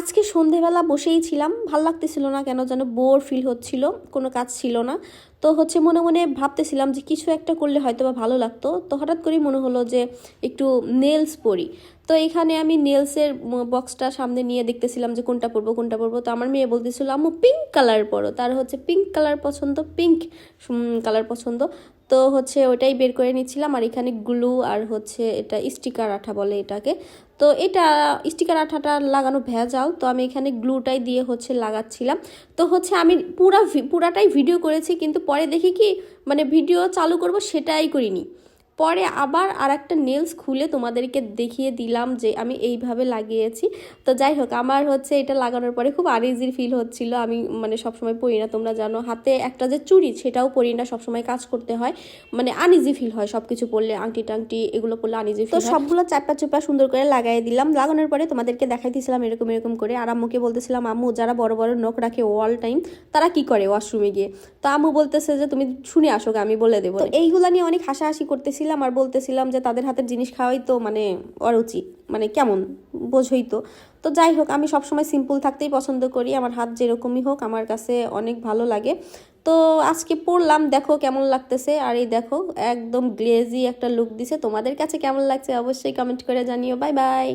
আজকে সন্ধেবেলা বসেই ছিলাম, ভাল লাগতেছিল না, কেন যেন বোর ফিল হচ্ছিল, কোনো কাজ ছিল না। তো মনে মনে ভাবতেছিলাম যে কিছু একটা করলে হয়তো বা ভালো লাগতো। তো হঠাৎ করেই মনে হলো যে একটু নেলস পরি। তো এখানে আমি নেলসের বক্সটা সামনে নিয়ে দেখতেছিলাম যে কোনটা পরবো। তো আমার মেয়ে বলতেছিল আম্মু পিঙ্ক কালার পরো, তার পিঙ্ক কালার পছন্দ, পিঙ্ক কালার পছন্দ। তো ওটাই বের করে নিচ্ছিলাম। আর এখানে গ্লু আর এটা স্টিকার আঠা বলে এটাকে। তো এটা স্টিকার আঠাটা লাগানো ভেজাল, তো আমি এখানে গ্লুটাই দিয়ে লাগাচ্ছিলাম। তো আমি পুরাটাই ভিডিও করেছি, কিন্তু পরে দেখি কি মানে ভিডিও চালু করব সেটাই করিনি। পরে আবার আর একটা নেলস খুলে তোমাদেরকে দেখিয়ে দিলাম যে আমি এইভাবে লাগিয়েছি। তো যাই হোক, আমার এটা লাগানোর পরে খুব আনইজি ফিল হচ্ছিল। আমি মানে সবসময় পরি না, তোমরা জানো, হাতে একটা যে চুড়ি সেটাও পরি না, সবসময় কাজ করতে হয়, মানে আনইজি ফিল হয় সব কিছু পরলে, আংটি টাংটি এগুলো পরলে আনইজি ফিল হয়। তো সবগুলো চাপা চুপা সুন্দর করে লাগাই দিলাম। লাগানোর পরে তোমাদেরকে দেখাইতেছিলাম এরকম এরকম করে। আর আম্মুকে বলতেছিলাম আম্মু যারা বড় বড় নখ রাখে অল টাইম, তারা কি করে ওয়াশরুমে গিয়ে। তো আম্মু বলতেছে যে তুমি শুনে আসো, আমি বলে দেবো। তো এইগুলা নিয়ে অনেক হাসাহাসি করতেছিলাম আর বলতেছিলাম যে তাদের হাতের জিনিস খাওয়াই তো মানে অরুচি, মানে কেমন বোঝই তো। তো যাই হোক, আমি সবসময় সিম্পল থাকতেই পছন্দ করি, আমার হাত যেরকমই হোক আমার কাছে অনেক ভালো লাগে। তো আজকে পরলাম, দেখো কেমন লাগতেছে। আর এই দেখো একদম গ্লেজি একটা লুক দিছে। তোমাদের কাছে কেমন লাগছে অবশ্যই কমেন্ট করে জানিও। Bye bye.